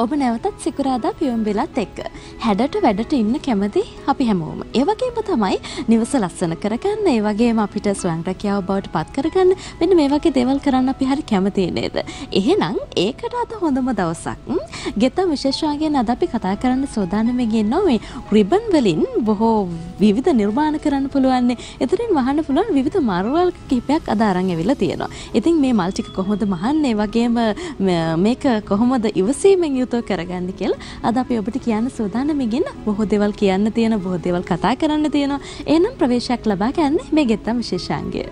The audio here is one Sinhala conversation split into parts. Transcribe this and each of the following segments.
ඔබ නැවතත් සිකුරාදා පියොම්බෙලත් එක්ක හැඩට වැඩට ඉන්න කැමති අපි හැමෝම. ඒ වගේම තමයි නිවස ලස්සන කරගන්න, ඒ වගේම අපිට ස්වයං රැකියාව බවට පත් කරගන්න මෙන්න මේ වගේ දේවල් කරන්න අපි හරි කැමතියි නේද? එහෙනම් ඒකට අද හොඳම දවසක්. ගෙතම් විශේෂයෙන් අද අපි කතා කරන්න සෝදානම්ෙන් ඉන්නවා මේ රිබන් වලින් බොහෝ විවිධ නිර්මාණ කරන්න පුළුවන්. එතනින් වහන්න පුළුවන් විවිධ මල්වල කිහිපයක් අද අරන් ඇවිල්ලා තියෙනවා. ඉතින් මේ මල් ටික කොහොමද මහන්නේ, ඒ වගේම මේක කොහොමද ඉවසීමෙන් යුතුව කරගන්නේ කියලා අද අපි ඔබට කියන්න සූදානම් ඉගෙන බොහෝ දේවල් කියන්න තියෙන, බොහෝ දේවල් කතා කරන්න තියෙනවා. එහෙනම් ප්‍රවේශයක් ලබා ගන්න මේ ගෙත්තම් විශේෂාංගය.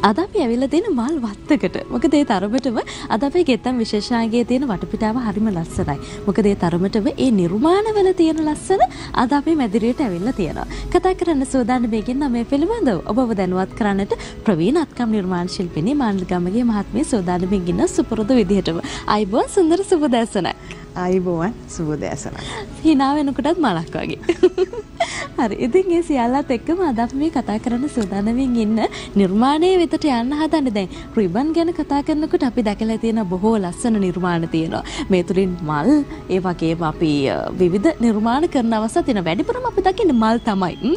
අද අපි ඇවිල්ලා තියෙන මල් වත්තකට. මොකද ඒ තරමටම අද අපේ ගෙත්තම් විශේෂාංගයේ තියෙන වටපිටාව හරිම ලස්සනයි. මොකද ඒ තරමටම ඒ නිර්මාණවල තියෙන ලස්සන අද අපි මැදිරියට ඇවිල්ලා තියෙනවා. කතා කරන්න සූදානම් වෙකින් මේ පිළිබඳව ඔබව දැනුවත් කරන්නට ප්‍රවීණ අත්කම් නිර්මාණ ශිල්පිනී මානල්ගමගේ මහත්මිය සූදානම් වෙකින් සුපුරුදු විදිහටම. අයිබෝන් සුන්දර සුබදෑසනයි. අයිබෝන් සුබදෑසනයි. hina වෙනකොටත් මලක් වගේ. හරි. ඉතින් ඒ සියල්ලත් එක්කම අද අපි මේ කතා කරන්න සූදානම් ඉන්න නිර්මාණයේ වෙතට යන්න හදන්නේ. දැන් රිබන් ගැන කතා කරනකොට අපි දැකලා තියෙන බොහෝ ලස්සන නිර්මාණ තියෙනවා. මේ තුලින් මල්, ඒ වගේම අපි විවිධ නිර්මාණ කරන අවස්ථා තියෙන. වැඩිපුරම අපි දකින්නේ මල් තමයි.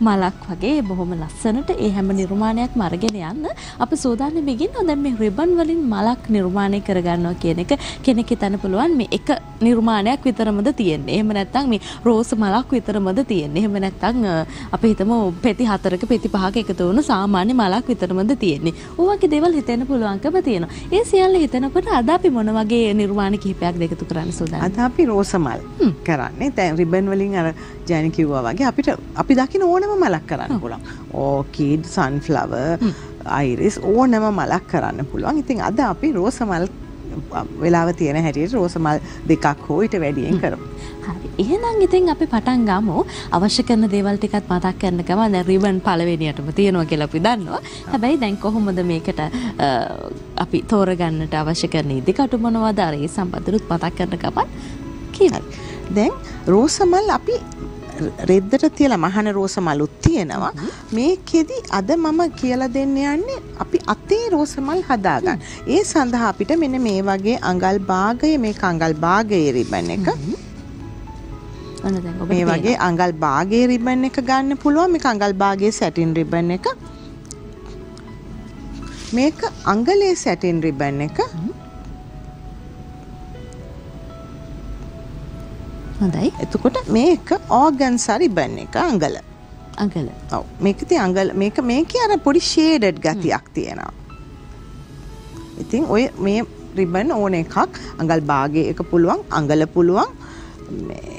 මලක් වගේ බොහොම ලස්සනට ඒ හැම නිර්මාණයක්ම අරගෙන යන්න අපි සූදානම් වෙගින්න. දැන් මේ රිබන් වලින් මලක් නිර්මාණය කරගන්නවා කියන එක කෙනෙක් හිතන්න පුළුවන් මේ එක නිර්මාණයක් විතරමද තියෙන්නේ. එහෙම නැත්නම් මේ රෝස් මලක් විතරමද තියෙන්නේ. එහෙම නැත්නම් අපි හිතමු පෙති 4ක පෙති 5ක එකතු වුණු සාමාන්‍ය මලක් විතරමද තියෙන්නේ. ඔයගේ දේවල් හිතෙන්න පුළුවන්කම තියෙනවා. ඒ සියල්ල හිතනකොට අද අපි මොන වගේ නිර්මාණ කිහිපයක්ද එකතු කරන්න සූදානම්? අද අපි රෝස මල් කරන්නේ. දැන් රිබන් වලින් අර ජැනි කිව්වා වගේ අපි දකින්න ඕනම මලක් කරන්න පුළුවන්. ඕකිඩ්, සන්ෆ්ලවර්, අයිරිස් ඕනම මලක් කරන්න පුළුවන්. ඉතින් අද අපි රෝස මල් වෙලාව තියෙන හැටියට රෝස මල් දෙකක් හෝ ඊට වැඩියෙන් කරමු. හරි. එහෙනම් ඉතින් අපි පටන් ගමු. අවශ්‍ය කරන දේවල් ටිකත් මතක් කරන්න ගමන් දැන් රිබන් පළවෙනියටම තියෙනවා කියලා අපි දන්නවා. හැබැයි දැන් කොහොමද මේකට අපි තෝරගන්නට අවශ්‍ය කරන ඉදිකටු මොනවද? අර ඒ සම්බන්ධව මතක් කරන ගමන් කියන්න. දැන් රෝස මල් අපි රෙද්දට තියලා මහන රෝස මලුත් තියෙනවා. මේකෙදි අද මම කියලා දෙන්න යන්නේ අපි අතේ රෝස මල් හදාගන්න. ඒ සඳහා අපිට මෙන්න මේ වගේ අඟල් භාගය, මේක අඟල් භාගයේ රිබන් එක. මේ වගේ අඟල් භාගයේ රිබන් එක ගන්න පුළුවන්. මේක අඟල් භාගයේ සැටින් රිබන් එක. මේක අඟලේ සැටින් රිබන් එක. හොඳයි. එතකොට මේක ඕගන්සා රිබන් එක අඟල. අඟල. ඔව්. මේක තිය අඟල මේකේ අර පොඩි ෂේඩඩ් ගතියක් තියෙනවා. ඉතින් ඔය මේ රිබන් ඕන එකක් අඟල් භාගයේ එක පුළුවන්, අඟල පුළුවන්, මේ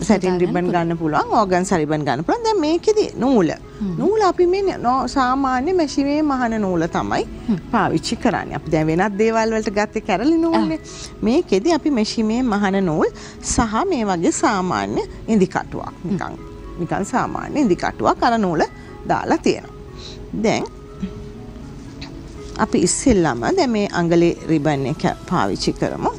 සැටින් රිබන් ගන්න පුළුවන්, ඕගන්සා රිබන් ගන්න පුළුවන්. දැන් මේකෙදි නූල අපි මේ සාමාන්‍ය මැෂිමේ මහන නූල තමයි පාවිච්චි කරන්නේ. අපි දැන් වෙනත් දේවල් වලට ගත්තේ කැරලි නූල්නේ. මේකෙදි අපි මැෂිමේ මහන නූල් සහ මේ වගේ සාමාන්‍ය ඉදි කටුවක් නිකන් සාමාන්‍ය ඉදි කටුවක් අර නූල දාලා තියෙනවා. දැන් අපි ඉස්සෙල්ලාම දැන් මේ අඟලේ රිබන් එක පාවිච්චි කරමු.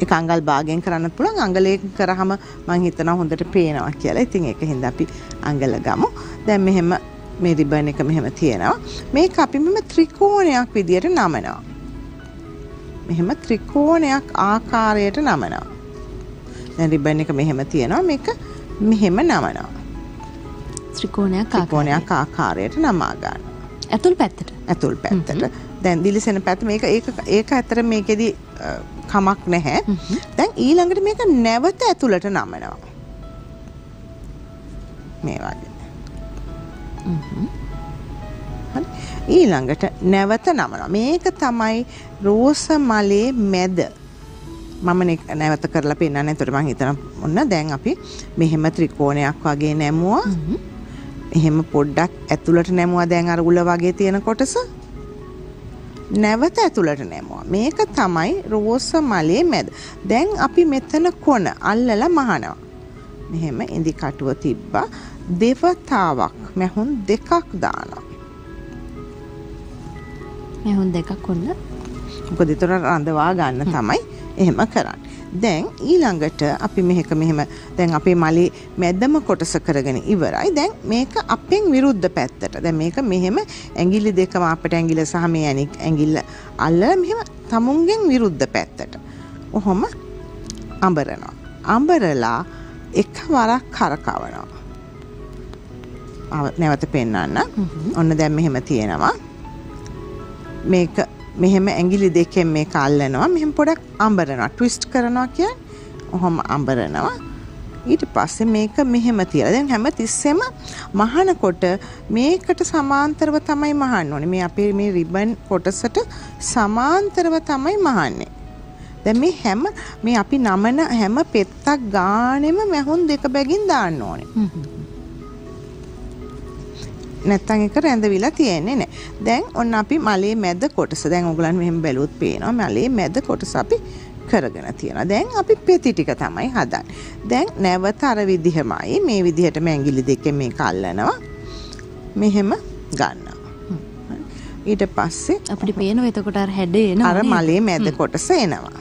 ඒක අඟල් භාගයෙන් කරන්නත් පුළුවන්. අඟලයෙන් කරාම මම හිතනවා හොඳට පේනවා කියලා. ඉතින් ඒක හින්දා අපි අඟල ගමු. දැන් මෙහෙම මේ රිබන් එක මෙහෙම තියෙනවා. මේක අපි මෙහෙම ත්‍රිකෝණයක් විදියට නමනවා. මෙහෙම ත්‍රිකෝණයක් ආකාරයට නමනවා. දැන් රිබන් එක මෙහෙම තියෙනවා. මේක මෙහෙම නමනවා. ත්‍රිකෝණයක් ආකාරයට නමා ගන්න. ඇතුල් පැත්තට. දැන් දිලිසෙන පැත්ත මේක ඒක ඇතර මේකෙදි කමක් නැහැ. දැන් ඊළඟට මේක නැවත ඇතුළට නමනවා. මේ වගේ. හරි. ඊළඟට නැවත නමනවා. මේක තමයි රෝස මලේ මැද. මම නැවත කරලා පෙන්නන්න. එතකොට මම හිතනවා ඔන්න දැන් අපි මෙහෙම ත්‍රිකෝණයක් වගේ නැමුවා. එහෙම පොඩ්ඩක් ඇතුළට නැමුවා. දැන් අර උල වගේ තියෙන කොටස නැවත ඇතුළට නැමුවා. මේක තමයි රෝස මලේ මැද. දැන් අපි මෙතන කොන අල්ලලා මහනවා. මෙහෙම ඉදි කටුව තිබ්බා. දෙවතාවක් මැහුන් දෙකක් දානවා. මැහුන් දෙකක් කොන්න. මොකද ඒතර රඳවා ගන්න තමයි එහෙම කරන්නේ. දැන් ඊළඟට අපි මෙහෙම දැන් අපේ මලේ මැදම කොටස කරගෙන ඉවරයි. දැන් මේක අපෙන් විරුද්ධ පැත්තට. දැන් මේක මෙහෙම ඇඟිලි දෙකම අපිට ඇඟිල්ල සහ මේ ඇඟිල්ල අල්ලලා මෙහෙම තමුන්ගෙන් විරුද්ධ පැත්තට. ඔහොම අඹරනවා. අඹරලා එකවරක් කරකවනවා. නැවත පෙන්නන්න. ඔන්න දැන් මෙහෙම තියෙනවා. මේක මෙහෙම ඇඟිලි දෙකෙන් මේක අල්ලනවා. මෙහෙම පොඩක් අඹරනවා. ට්විස්ට් කරනවා කියන්නේ ඔහොම අඹරනවා. ඊට පස්සේ මේක මෙහෙම තියලා දැන් හැම තිස්සෙම මහනකොට මේකට සමාන්තරව තමයි මහන්න ඕනේ. මේ අපේ මේ රිබන් කොටසට සමාන්තරව තමයි මහන්නේ. දැන් මේ අපි නමන හැම පෙත්තක් ගානෙම මැහුන් දෙක බැගින් දාන්න ඕනේ. නැත්තම් එක රැඳවිලා තියෙන්නේ නැහැ. දැන් ඔන්න අපි මලේ මැද කොටස දැන් ඔයගලන් මෙහෙම බැලුවොත් පේනවා මලේ මැද කොටස අපි කරගෙන තියෙනවා. දැන් අපි පෙති ටික තමයි හදන්නේ. දැන් නැවත අර විදිහමයි මේ විදිහටම ඇඟිලි දෙකෙන් මේක අල්ලනවා. මෙහෙම ගන්නවා. ඊට පස්සේ අපිට පේනවා එතකොට අර හැඩේ එනවා. අර මලේ මැද කොටස එනවා.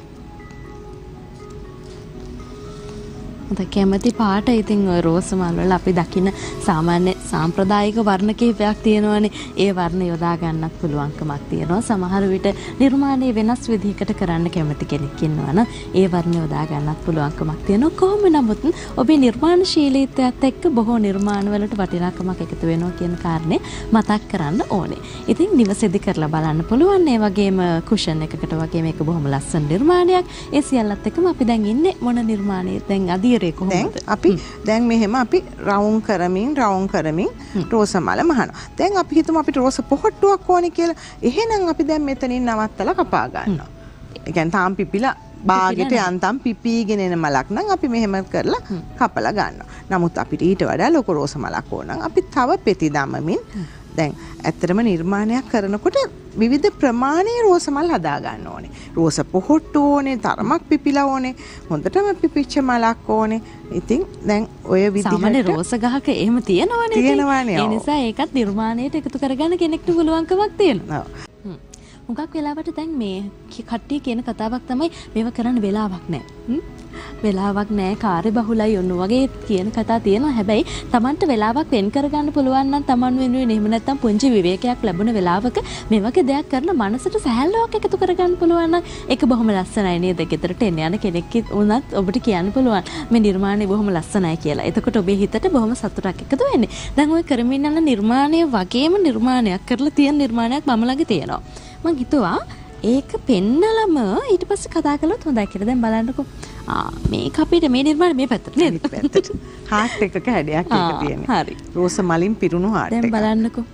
කැමති පාට ඉතින් ඔය රෝස මල් වල අපි දකින සාමාන්‍ය සාම්ප්‍රදායික වර්ණ කිහිපයක් තියෙනවානේ. ඒ වර්ණ යොදා ගන්නත් පුළුවන්කමක් තියෙනවා. සමහර විට නිර්මාණය වෙනස් විදිහකට කරන්න කැමති කෙනෙක් ඉන්නවනම් ඒ වර්ණ යොදා ගන්නත් පුළුවන්කමක් තියෙනවා. කොහොම නමුත් ඔබේ නිර්මාණශීලීත්වයත් එක්ක බොහෝ නිර්මාණ වලට වටිනාකමක් එකතු වෙනවා කියන කාරණේ මතක් කරන්න ඕනේ. ඉතින් නිවසේදී කරලා බලන්න පුළුවන්. ඒ වගේම කුෂන් එකකට වගේ මේක බොහොම ලස්සන නිර්මාණයක්. ඒ සියල්ලත් එක්කම අපි දැන් ඉන්නේ මොන නිර්මාණයේ දැන් අදියරේ දැන් අපි දැන් මෙහෙම අපි රවුම් කරමින් රෝස මල මහනවා. දැන් අපි හිතමු අපිට රෝස පොහට්ටුවක් ඕනේ කියලා. එහෙනම් අපි දැන් මෙතනින් නවත්තලා කපා ගන්නවා. ඒ කියන්නේ තාම් පිපිලා බාගෙට යන්තම් පිපීගෙන එන මලක් නම් අපි මෙහෙම කරලා කපලා ගන්නවා. නමුත් අපිට ඊට වඩා ලොකු රෝස මලක් ඕන නම් අපි තව පෙති දමමින් දැන් ඇත්තටම නිර්මාණයක් කරනකොට විවිධ ප්‍රමාණයේ රෝස මල් හදා ගන්න ඕනේ. රෝස පොහොට්ටු ඕනේ, තරමක් පිපිලා ඕනේ, හොඳටම පිපිච්ච මලක් ඕනේ. ඉතින් දැන් ඔය විදිහට සාමාන්‍ය රෝස ගහක එහෙම තියෙනවනේ. ඒ නිසා ඒකත් නිර්මාණයට එකතු කරගන්න කෙනෙක්ට පුළුවන්කමක් තියෙනවා. මුගක් වෙලාවට දැන් මේ කට්ටිය කියන කතාවක් තමයි මේව කරන්න වෙලාවක් නැහැ. වෙලාවක් නැහැ, කාර්ය බහුලයි ඔන්න වගේ කියන කතා තියෙනවා. හැබැයි Tamanට වෙලාවක් වෙන් කරගන්න පුළුවන් නම් Taman වෙනුවෙන් එහෙම නැත්නම් පුංචි විවේකයක් ලැබුණ වෙලාවක මේ වගේ දෙයක් කරලා මනසට සැහැල්ලුවක් එකතු කරගන්න පුළුවන් නම් ඒක බොහොම ලස්සනයි නේද? ගෙදරට එන්න යන කෙනෙක් වුණත් ඔබට කියන්න පුළුවන් මේ නිර්මාණය බොහොම ලස්සනයි කියලා. එතකොට ඔබේ හිතට බොහොම සතුටක් එකතු වෙන්නේ. දැන් ඔය කරමින් යන නිර්මාණය වගේම නිර්මාණයක් කරලා තියෙන නිර්මාණයක් මම ළඟ තියෙනවා. මං හිතුවා ඒක පෙන්නලම ඊට පස්සේ කතා කළොත් හොඳයි කියලා. දැන් බලන්නකෝ. මේක අපිට මේ නිර්මාණය මේ පැත්තට නේද? පැත්තට. හાર્ට් එකක හැඩයක් එක තියෙන්නේ. හරි. රෝස මලින් පිරුණු හાર્ට් එක. දැන් බලන්නකෝ.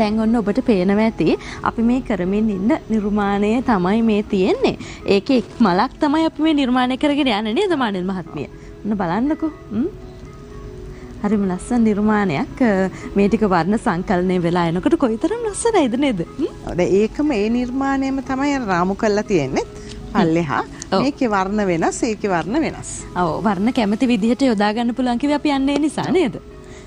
දැන් ඔන්න ඔබට පේනවා ඇති අපි මේ කරමින් ඉන්න නිර්මාණය තමයි මේ තියෙන්නේ. ඒකේ එක් මලක් තමයි අපි මේ නිර්මාණය කරගෙන යන්නේ නේද මානෙල් මහත්මිය? ඔන්න බලන්නකෝ. හරිම ලස්සන නිර්මාණයක්. මේ ටික වර්ණ සංකලනය වෙලා එනකොට කොයිතරම් ලස්සනයිද නේද? ඒකම ඒ නිර්මාණයම තමයි රාමු කරලා තියෙන්නේ. පල්ලෙහා මේකේ වර්ණ වෙනස්, ඒකේ වර්ණ වෙනස්. ඔව් වර්ණ කැමති විදිහට යොදා ගන්න පුළුවන් කිව්වේ අපි යන්නේ නිසා නේද?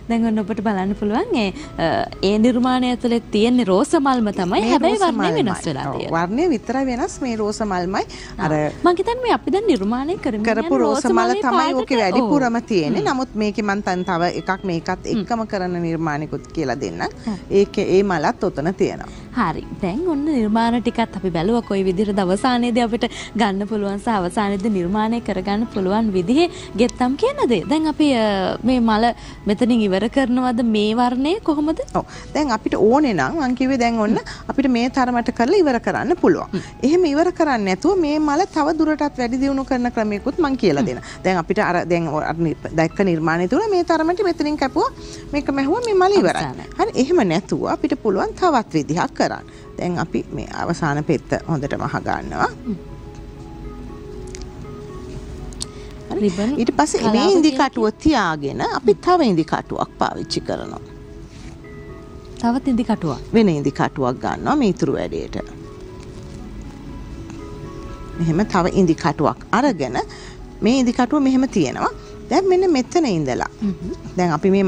දැන් ඔන්න ඔබට බලන්න පුළුවන් ඒ නිර්මාණය ඇතුලේ තියෙන රෝස මල්ම තමයි. හැබැයි වර්ණය වෙනස් වෙලා තියෙන්නේ. වර්ණය විතරයි වෙනස්. මේ රෝස මල්මයි අර මම හිතන්නේ අපි දැන් නිර්මාණය කරපු රෝස මල තමයි ඕකේ වැඩිපුරම තියෙන්නේ. නමුත් මේකේ මම තව එකක් මේකත් එක්කම කරන නිර්මාණිකුත් කියලා දෙන්න. ඒකේ ඒ මලත් ඔතන තියෙනවා. හරි. දැන් ඔන්න නිර්මාණ ටිකත් අපි බැලුවා කොයි විදිහටද අවසානයේදී අපිට ගන්න පුළුවන් සහ අවසානයේදී නිර්මාණය කරගන්න පුළුවන් විදිහේ ගෙත්තම් කියන දේ. දැන් අපි මේ මල මෙතනින් ඉවර කරනවද මේ වර්ණය කොහොමද? ඔව්. දැන් අපිට ඕනේ නම් මං කිව්වේ දැන් ඔන්න අපිට මේ තරමට කරලා ඉවර කරන්න පුළුවන්. එහෙම ඉවර කරන්නේ නැතුව මේ මල තව දුරටත් වැඩි දියුණු කරන ක්‍රමයකුත් මං කියලා දෙනවා. දැන් අපිට අර දැන් දැක්ක නිර්මාණය තුන මේ තරමට මෙතනින් කැපුවා මේක මැහුවා මේ මල ඉවරයි. හරි. එහෙම නැතුව අපිට පුළුවන් තවත් විදිහක් කරන්න. දැන් අපි මේ අවසාන පෙත්ත හොඳටම අහ ගන්නවා. ඊට පස්සේ මේ ඉඳි කටුව තියාගෙන අපි තව ඉඳි කටුවක් පාවිච්චි කරනවා. තවත් ඉඳි කටුවක්. වෙන ඉඳි කටුවක් ගන්නවා මේ ඉතුරු වැඩේට. මෙහෙම තව ඉඳි කටුවක් අරගෙන මේ ඉඳි කටුව මෙහෙම තියෙනවා. දැන් මෙන්න මෙතන ඉඳලා දැන් අපි මේ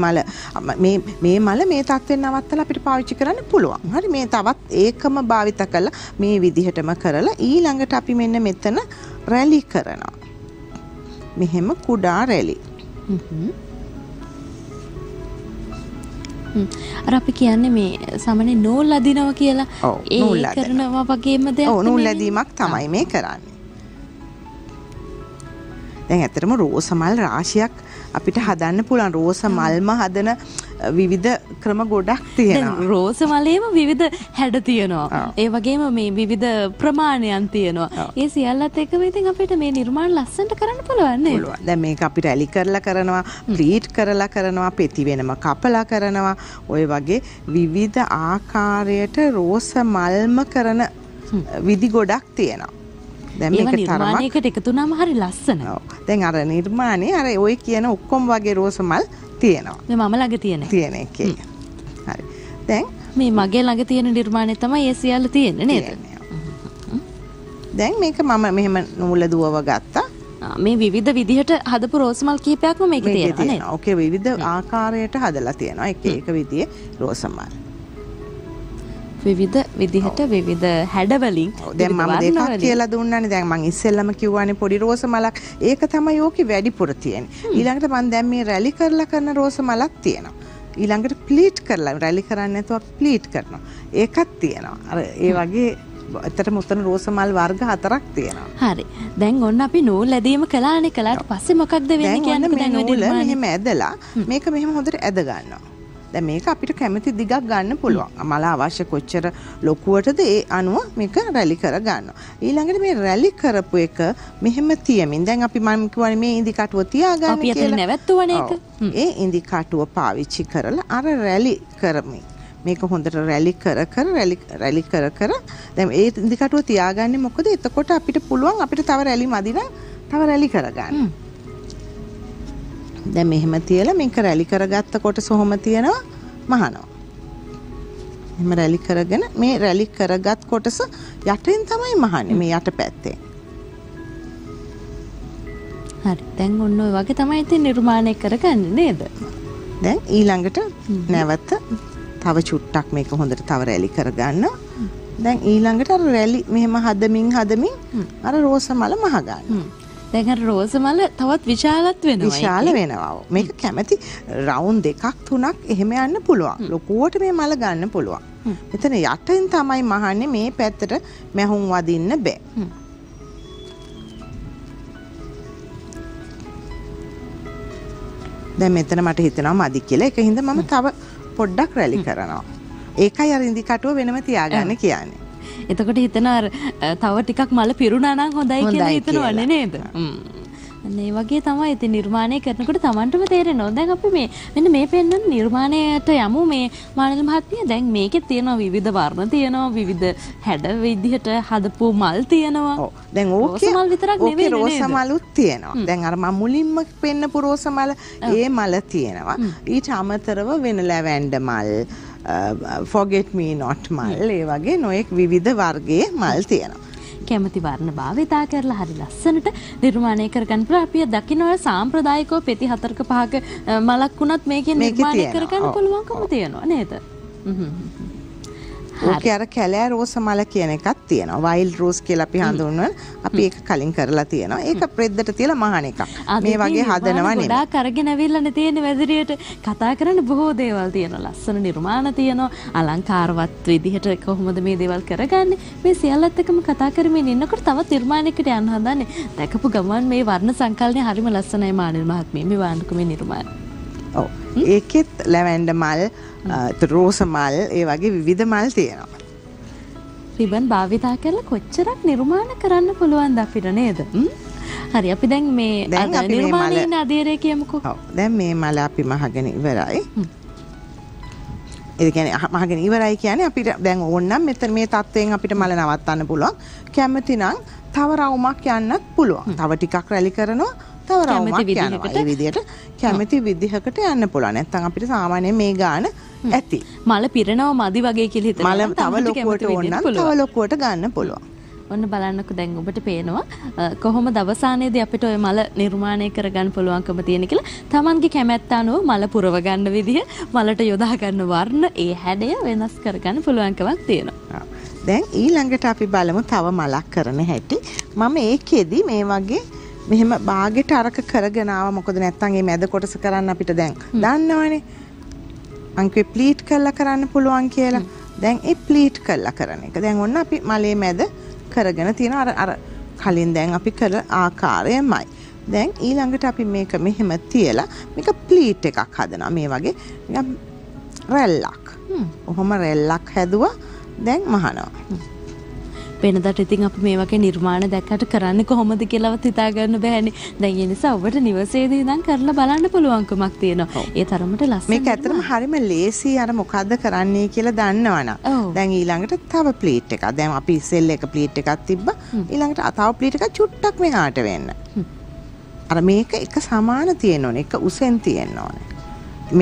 මල මේ තත්ත්වෙන් නවත්තලා අපිට පාවිච්චි කරන්න පුළුවන්. හරි මේ තවත් ඒකම භාවිත කරලා මේ විදිහටම කරලා ඊළඟට අපි මෙන්න මෙතන රැලි කරනවා. මෙහෙම කුඩා රැලි. අර අපි කියන්නේ මේ සාමාන්‍ය නූල් අදිනවා කියලා ඒ කරනවා වගේම දෙයක්. ඔව් නූල් ඇදීමක් තමයි මේ කරන්නේ. දැන් ඇත්තටම රෝස මල් රාශියක් අපිට හදන්න පුළුවන්. රෝස මල්ම හදන විවිධ ක්‍රම ගොඩක් තියෙනවා. රෝස මලේම විවිධ හැඩ තියෙනවා. ඒ වගේම මේ විවිධ ප්‍රමාණයන් තියෙනවා. ඒ සියල්ලත් එක්කම ඉතින් අපිට මේ නිර්මාණ ලස්සනට කරන්න පුළුවන් නේද? පුළුවන්. දැන් මේක අපි රැලි කරලා කරනවා, ප්ලීට් කරලා කරනවා, පෙති වෙනම කපලා කරනවා. ඔය වගේ විවිධ ආකාරයට රෝස මල්ම කරන විදි ගොඩක් තියෙනවා. දැන් මේක නිර්මාණයකට එකතු වුණාම හරි ලස්සනයි. ඔව්. දැන් අර නිර්මාණේ අර ඔය කියන ඔක්කොම වගේ රෝස මල් තියෙනවා. මේ මම ළඟ තියෙන එකේ. හරි. දැන් මේ මගේ ළඟ තියෙන නිර්මාණය තමයි ඒ සියල්ල තියෙන්නේ නේද? දැන් මේක මම මෙහෙම නූල දුවව ගත්තා. මේ විවිධ විදිහට හදපු රෝස් මල් කීපයක්ම මේකේ තියෙනවා නේද? ඕකේ විවිධ ආකාරයට හදලා තියෙනවා. එක එක විදිහේ රෝස මල්. විවිධ විදිහට විවිධ හැඩවලින් දැන් මම දෙකක් කියලා දුන්නානේ. දැන් මම ඉස්සෙල්ලම කිව්වානේ පොඩි රෝස මලක්. ඒක තමයි ඕකේ වැඩිපුර තියෙන්නේ. ඊළඟට මම දැන් මේ රැලි කරලා කරන රෝස මලක් තියෙනවා. ඊළඟට ප්ලීට් කරලා රැලි කරන්නේ නැතුව ප්ලීට් කරනවා. ඒකක් තියෙනවා. අර ඒ වගේ ඇත්තටම උතන රෝස මල් වර්ග 4ක් තියෙනවා. හරි. දැන් ඔන්න අපි නූල් ඇදීම කළානේ. කළාට පස්සේ මොකක්ද වෙන්නේ කියන්නේ? දැන් නූල මෙහෙම ඇදලා මේක මෙහෙම හොඳට ඇද ගන්නවා. දැන් මේක අපිට කැමති දිගක් ගන්න පුළුවන්. මල අවශ්‍ය කොච්චර ලොකුවටද ඒ අනුව මේක රැලි කර ගන්නවා. ඊළඟට මේ රැලි කරපු එක මෙහෙම තියමින් දැන් අපි මම කියවනේ මේ ඉදි කටුව තියාගන්න කියලා. අපි අතන නැවැත්තුවනේ ඒක. ඒ ඉදි කටුව පාවිච්චි කරලා අර රැලි කරමින් මේක හොඳට රැලි කර කර දැන් ඒ ඉදි කටුව තියාගන්නේ මොකද? එතකොට අපිට පුළුවන් අපිට තව රැලි මදි නම් තව රැලි කරගන්න. දැන් මෙහෙම තියලා මේක රැලි කරගත්ත කොටස කොහොම තියනවා මහනවා. එහෙම රැලි කරගෙන මේ රැලි කරගත් කොටස යටින් තමයි මහන්නේ මේ යට පැත්තේ. හරි. දැන් ඔන්න ඔය වගේ තමයි ඉතින් නිර්මාණය කරගන්නේ නේද? දැන් ඊළඟට නැවත තව චුට්ටක් මේක හොඳට තව රැලි කරගන්න. දැන් ඊළඟට අර රැලි මෙහෙම හදමින් අර රෝස මල මහ ගන්න. දැන් අර රෝස මල තවත් විශාලත් වෙනවා. විශාල වෙනවා. මේක කැමැති රවුන්ඩ් දෙකක් තුනක් එහෙම යන්න පුළුවන්. ලොකුවට මේ මල ගන්න පුළුවන්. මෙතන යටින් තමයි මහන්නේ මේ පැත්තට මැහුම් වදින්න බෑ. දැන් මෙතන මට හිතෙනවා මදි කියලා. ඒක හින්දා මම තව පොඩ්ඩක් රැලි කරනවා. ඒකයි අර ඉදි කටුව වෙනම තියාගන්න කියන්නේ. එතකොට හිතනවා තව ටිකක් මල පිරුණා නම් හොඳයි කියලා හිතනවනේ නේද? මේ වගේ තමයි ඉතින් නිර්මාණය කරනකොට Tamanටම තේරෙනවා. දැන් අපි මෙන්න මේ පෙන්නන නිර්මාණයට යමු මේ මානල මහත්මිය. දැන් මේකේ තියෙනවා විවිධ වර්ණ තියෙනවා, විවිධ හැඩ විදිහට හදපු මල් තියෙනවා. ඔව්. දැන් ඕකේ මල් විතරක් නෙවෙයි නේද? රෝස මලුත් තියෙනවා. දැන් අර මම මුලින්ම පෙන්නපු රෝස මල ඒ මල තියෙනවා. ඊට අමතරව වෙන ලැවැන්ඩර් මල්, forget me not මල්, ඒ වගේ නොයෙක් විවිධ වර්ගයේ මල් තියෙනවා. කැමති වර්ණ භාවිතා කරලා හරි ලස්සනට නිර්මාණය කරගන්න පුළුවන්. අපි දකින්න ඔය සාම්ප්‍රදායිකව පෙති 4ක 5ක මලක් වුණත් මේකෙන් නිර්මාණය කරගන්න පුළුවන්කම තියෙනවා නේද? ඕකේ අර කැලෑ රෝස මල කියන එකක් තියෙනවා. වයිල්ඩ් රෝස් කියලා අපි හඳුන්වන. අපි ඒක කලින් කරලා තියෙනවා. ඒක ප්‍රෙද්දට තියලා මහන එකක්. මේ වගේ හදනවා නෙමෙයි. ගොඩාක් අරගෙන ඇවිල්ලානේ තියෙන්නේ වැදිරියට. කතා කරන්න බොහෝ දේවල් තියෙනවා. ලස්සන නිර්මාණ තියෙනවා. අලංකාරවත් විදිහට කොහොමද මේ දේවල් කරගන්නේ? මේ සියල්ලත් එක්කම කතා කරමින් ඉන්නකොට තවත් නිර්මාණයකට යන්න හදන්නේ. දැකපු ගමන් මේ වර්ණ සංකල්පය හරිම ලස්සනයි මානල් මහත්මිය. මේ වන්දක මේ නිර්මාණ. ඔව්. ඒකෙත් ලැවැන්ඩර් මල්, රෝස මල්, ඒ වගේ විවිධ මල් තියෙනවා. රිබන් භාවිතා කරලා කොච්චරක් නිර්මාණ කරන්න පුළුවන්ද අපිට නේද? හරි අපි දැන් මේ නිර්මාණයේ අධීරය කියමුකෝ. ඔව්. දැන් මේ මල අපි මහගෙන ඉවරයි. ඒ කියන්නේ මහගෙන ඉවරයි කියන්නේ අපිට දැන් ඕනනම් මෙතන මේ තත්වයෙන් අපිට මල නවත්තන්න පුළුවන්. කැමති නම් තව රවුමක් යන්නත් පුළුවන්. තව ටිකක් රැලි කරනවා. තව රවුමක් යනවා. ඒ විදිහට කැමති විදිහකට යන්න පුළුවන්. නැත්නම් අපිට සාමාන්‍යයෙන් මේ ගාන ඇති. මල පිරෙනව මදි වගේ කියලා හිතනවා. මල තව ලොකුවට ඕන නම් තව ලොකුවට ගන්න පුළුවන්. ඔන්න බලන්නකෝ දැන් ඔබට පේනවා කොහොමද අවසානයේදී අපිට ওই මල නිර්මාණය කරගන්න පුළුවන්කම තියෙන කියලා. Tamanගේ කැමැත්ත අනුව මල පුරව ගන්න විදිහ, මලට යොදා ගන්න වර්ණ, ඒ හැඩය වෙනස් කරගන්න පුළුවන්කමක් තියෙනවා. දැන් ඊළඟට අපි බලමු තව මලක් කරන හැටි. මම ඒකෙදි මේ වගේ මෙහෙම බාගෙට අරක කරගෙන ආවා. මොකද නැත්තම් මේ මැද කොටස කරන්න අපිට දැන් දන්නවනේ. අංකේ ප්ලීට් කරලා කරන්න පුළුවන් කියලා. දැන් ඒ ප්ලීට් කරලා කරන එක. දැන් ඔන්න අපි මලේ මැද කරගෙන තියෙන අර කලින් දැන් අපි කළ ආකාරයමයි. දැන් ඊළඟට අපි මේක මෙහෙම තියලා මේක ප්ලීට් එකක් හදනවා. මේ වගේ නිකන් රැල්ලක්. ඔහොම රැල්ලක් හැදුවා. දැන් මහනවා. වෙනදට ඉතින් අපි මේ වගේ නිර්මාණ දැක්කට කරන්නේ කොහොමද කියලාවත් හිතා ගන්න බෑනේ. දැන් ඒ නිසා ඔබට නිවසේදී ඉඳන් කරලා බලන්න පුළුවන්කමක් තියෙනවා. ඒ තරමට ලස්සන. මේක ඇත්තටම හරිම ලේසි අර මොකද්ද කරන්නේ කියලා දන්නවනම්. දැන් ඊළඟට තව ප්ලීට් එකක්. දැන් අපි ඉස්සෙල්ලා එක ප්ලීට් එකක් තිබ්බා. ඊළඟට තව ප්ලීට් එකක් චුට්ටක් මෙහාට වෙන්න. අර මේක එක සමාන තියෙන්න ඕනේ. එක උසෙන් තියෙන්න ඕනේ.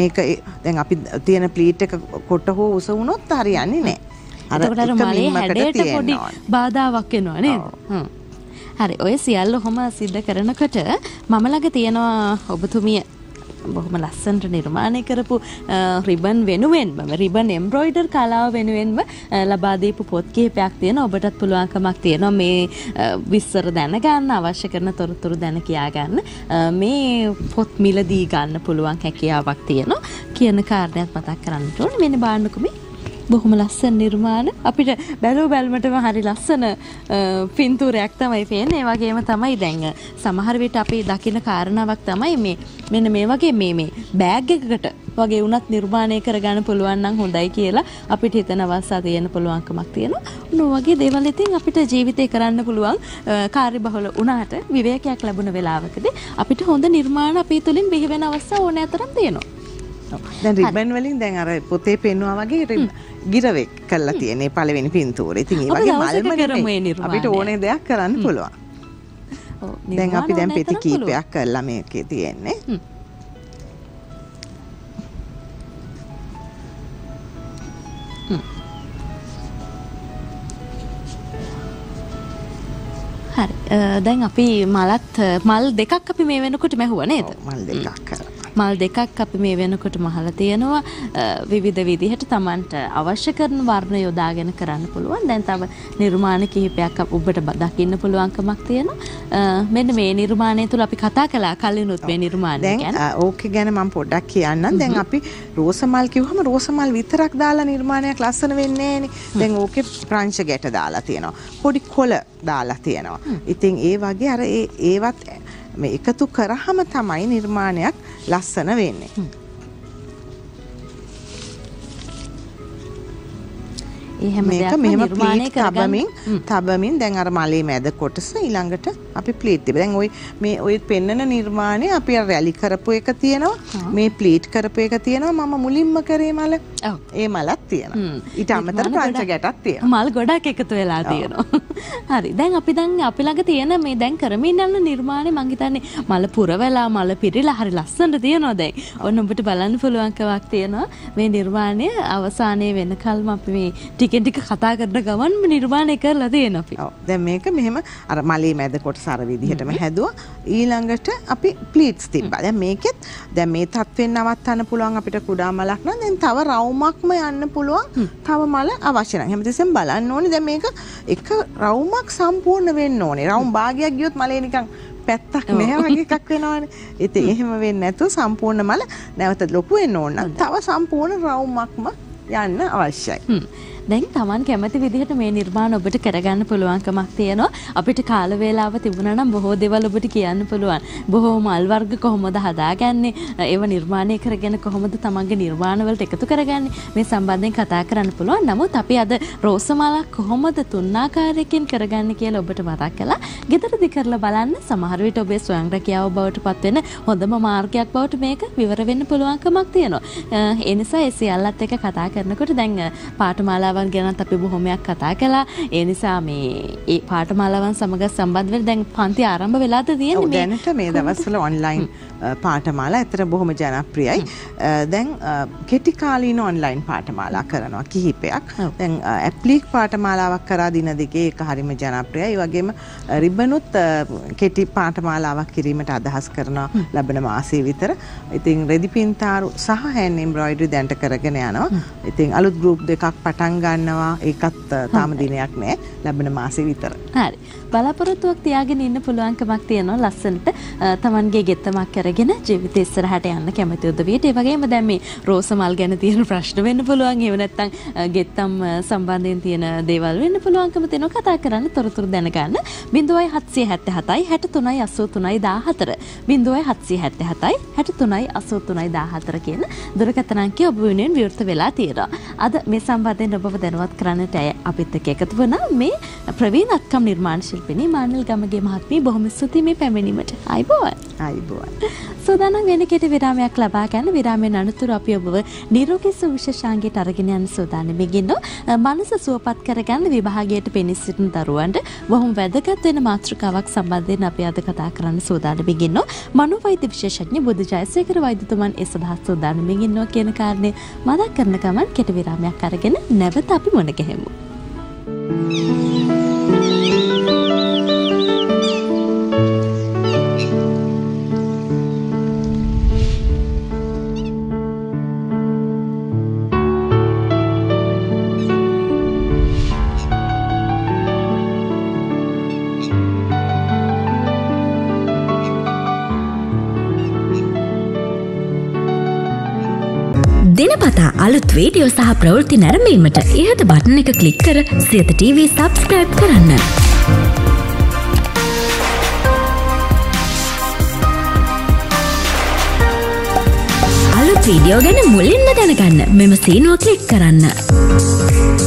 මේක දැන් අපි තියෙන ප්ලීට් එක කොට හෝ උස වුණොත් හරියන්නේ නැහැ. එතකොට අර මලේ හැඩයට පොඩි බාධාවක් එනවා නේද? හරි. ඔය සියල්ල ඔහොම සිද්ධ කරනකොට මම ළඟ තියෙනවා ඔබතුමිය බොහොම ලස්සනට නිර්මාණය කරපු රිබන් වෙනුවෙන්ම රිබන් එම්බ්‍රොයිඩර් කලාව වෙනුවෙන්ම ලබා දීපු පොත් කිහිපයක් තියෙනවා. ඔබටත් පුළුවන්කමක් තියෙනවා මේ විස්තර දැනගන්න, අවශ්‍ය කරන තොරතුරු දැන කියා ගන්න. මේ පොත් මිලදී ගන්න පුළුවන් හැකියාවක් තියෙනවා කියන කාරණයක් මතක් කරන්න ඕනේ. මෙන්න බලන්නකෝ මේ බොහොම ලස්සන නිර්මාණ. අපිට බැලුව බැලමටම හරි ලස්සන පින්තූරයක් තමයි පේන්නේ. ඒ වගේම තමයි දැන් සමහර විට අපි දකින කාරණාවක් තමයි මේ මෙන්න මේ වගේ මේ බෑග් එකකට වගේ වුණත් නිර්මාණය කරගන්න පුළුවන් නම් හොඳයි කියලා අපිට හිතන අවස්ථා තියෙන පුළුවන්කමක් තියෙනවා. උණු වගේ දේවල් ඉතින් අපිට ජීවිතේ කරන්න පුළුවන් කාර්යබහුල වුණාට විවේකයක් ලැබුණ වෙලාවකදී අපිට හොඳ නිර්මාණ අපි තුලින් බිහි වෙන අවස්ථා ඕනෑ තරම් තියෙනවා. දැන් රිබන් වලින් දැන් අර පොතේ පෙන්නවා වගේ ගිරවෙක් කරලා තියෙන මේ පළවෙනි පින්තූරේ. ඉතින් ඒ වගේ මල්ම අපිට ඕනේ දෙයක් කරන්න පුළුවන්. දැන් අපි දැන් පෙති කීපයක් කරලා මේකේ තියෙන්නේ. හරි. දැන් අපි මල් දෙකක් අපි මේ වෙනකොට මැහුවා නේද? මල් දෙකක් කරා. මල් දෙකක් අපි මේ වෙනකොට මහලා තියෙනවා. විවිධ විදිහට Tamanට අවශ්‍ය කරන වර්ණ යොදාගෙන කරන්න පුළුවන්. දැන් තව නිර්මාණ කිහිපයක් ඔබට දකින්න පුළුවන්කමක් තියෙනවා. මෙන්න මේ නිර්මාණය තුල අපි කතා කළා කලිනුත් මේ නිර්මාණය ගැන. දැන් ඕකේ ගැන මම පොඩ්ඩක් කියන්නම්. දැන් අපි රෝස මල් කිව්වම රෝස මල් විතරක් දාලා නිර්මාණයක් ලස්සන වෙන්නේ නැහනේ. දැන් ඕකේ ප්‍රංශ ගැට දාලා තියෙනවා. පොඩි කොළ දාලා තියෙනවා. ඉතින් ඒ වගේ අර ඒවත් මේ එකතු කරාම තමයි නිර්මාණයක් ලස්සන වෙන්නේ. මේක මෙහෙම ප්ලීට් තබමින් දැන් අර මලේ මැද කොටස ඊළඟට අපි ප්ලීට් තිබ්බා. දැන් ওই පෙන්නන නිර්මාණය අපි අර රැලි කරපු එක තියෙනවා. මේ ප්ලීට් කරපු එක තියෙනවා. මම මුලින්ම කරේ මල. ඒ මලක් තියෙනවා. ඊට අමතරව ප්‍රංශ ගැටක් තියෙනවා. මල් ගොඩක් එකතු වෙලා තියෙනවා. හරි. දැන් අපි ළඟ තියෙන මේ දැන් කරමින් යන නිර්මාණය මං හිතන්නේ මල පුරවලා මල පිරීලා හරි ලස්සනට තියෙනවා දැන්. ඔන්න ඔබට බලන්න පුළුවන්කමක් තියෙනවා. මේ නිර්මාණය අවසානයේ වෙනකල්ම අපි මේ ටිකෙන් ටික කතා කරන ගමන්ම නිර්මාණය කරලා තියෙනවා අපි. ඔව්. දැන් මේක මෙහෙම අර මලේ මැද කොටස අර විදිහටම හැදුවා. ඊළඟට අපි ප්ලීට්ස් තිබ්බා. දැන් මේකෙත් දැන් මේ තත්වෙන් නවත්තන්න පුළුවන් අපිට කුඩා මලක් නම් දැන් තව රවුමක්ම යන්න පුළුවන්. තව මල අවශ්‍ය නැහැ. හැමතිස්සෙම බලන්න ඕනේ දැන් මේක එක රවුමක් සම්පූර්ණ වෙන්න ඕනේ. රවුම් භාගයක් ගියොත් මලේ නිකන් පැත්තක් නැහැ වගේ එකක් වෙනවනේ. ඉතින් එහෙම වෙන්නේ නැතුව සම්පූර්ණ මල නැවත ලොකු වෙන්න ඕන නම් තව සම්පූර්ණ රවුමක්ම යන්න අවශ්‍යයි. දැන් Taman කැමති විදිහට මේ නිර්මාණ ඔබට කරගන්න පුළුවන්කමක් තියෙනවා. අපිට කාල වේලාව තිබුණා නම් බොහෝ දේවල් ඔබට කියන්න පුළුවන්. බොහෝ මල් වර්ග කොහොමද හදාගන්නේ? ඒව නිර්මාණය කරගෙන කොහොමද Tamanගේ නිර්මාණ වලට එකතු කරගන්නේ? මේ සම්බන්ධයෙන් කතා කරන්න පුළුවන්. නමුත් අපි අද රෝස මලක් කොහොමද තුන්ආකාරයකින් කරගන්නේ කියලා ඔබට මතක් කළා. ගෙදරදී කරලා බලන්න. සමහර විට ඔබේ ස්වයං රැකියාව බවට පත් වෙන හොඳම මාර්ගයක් බවට මේක විවර වෙන්න පුළුවන්කමක් තියෙනවා. ඒ නිසා ඒ සියල්ලත් එක්ක කතා කරනකොට දැන් පාඨමාලාව ගැනත් අපි බොහොමයක් කතා කළා. ඒ නිසා මේ පාඨමාලාවන් සමග සම්බන්ධ වෙලා දැන් පන්ති ආරම්භ වෙලාද තියෙන්නේ මේ දැනට මේ දවස්වල ඔන්ලයින් පාඨමාලා ඇත්තට බොහොම ජනප්‍රියයි. දැන් කෙටි කාලීන ඔන්ලයින් පාඨමාලා කරනවා කිහිපයක්. දැන් ඇප්ලික් පාඨමාලාවක් කරා දින දෙකේ ඒක හරිම ජනප්‍රියයි. ඒ වගේම රිබනුත් කෙටි පාඨමාලාවක් කිරීමට අදහස් කරනවා ලබන මාසයේ විතර. ඉතින් රෙදි පින්තාරු සහ හෑන්ඩ් එම්බ්‍රොයිඩරි දැන්ට කරගෙන යනවා. ඉතින් අලුත් ගෲප් දෙකක් පටන් ගන්නවා. ඒකත් තාම දිනයක් නෑ. ලැබෙන මාසෙ විතර. හරි. බලාපොරොත්තුවක් තියාගෙන ඉන්න පුළුවන්කමක් තියෙනවා ලස්සනට තමන්ගේ ගෙත්තමක් අරගෙන ජීවිතේ ඉස්සරහට යන්න කැමති උදවියට. ඒ වගේම දැන් මේ රෝස මල් ගැන තියෙන ප්‍රශ්න වෙන්න පුළුවන්. ඒව නැත්තම් ගෙත්තම් සම්බන්ධයෙන් තියෙන දේවල් වෙන්න පුළුවන්කම තියෙනවා. කතා කරන්න තොරතුරු දැනගන්න 0777 63 83 14 0777 63 83 14 කියන දුරකථන අංකය ඔබ වෙනුවෙන් විවෘත වෙලා තියෙනවා. අද මේ සම්බන්ධයෙන් ඔබව දැනුවත් කරන්නට අපිත් එක්ක එකතු වුණා මේ ප්‍රවීණත්කම් නිර්මාණ ශිල්පිනී මානල් ගමගේ මහත්මිය. බොහොම ස්තුතියි මේ පැමිණීමට. ආයිබෝවන්. ආයිබෝවන්. සෝදානම් වෙන කෙටි විරාමයක් ලබා ගන්න. විරාමයෙන් අනතුරු අපි ඔබව නිරෝගී සුවිශේෂාංගයට අරගෙන යන සෝදානම් ඉන්නවා. මනස සුවපත් කරගන්න විභාගයට පෙනී සිටින දරුවන්ට බොහොම වැදගත් වෙන මාතෘකාවක් සම්බන්ධයෙන් අපි අද කතා කරන්න සෝදානම් ඉන්නවා. මනෝවෛද්‍ය විශේෂඥ බුදු ජයසේකර වෛද්‍යතුමන් ඒ සඳහා සෝදානම් ඉන්නවා කියන කාරණේ මතක් කරන ගමන් කෙටි විරාමයක් අරගෙන නැවත අපි මුණ ගැහෙමු. දිනපතා අලුත් වීඩියෝ සහ ප්‍රවෘත්ති නැරඹීමට ඉහත බටන් එක ක්ලික් කර සියත TV subscribe කරන්න. අලුත් වීඩියෝ ගැන මුලින්ම දැනගන්න මෙම සීනුව ක්ලික් කරන්න.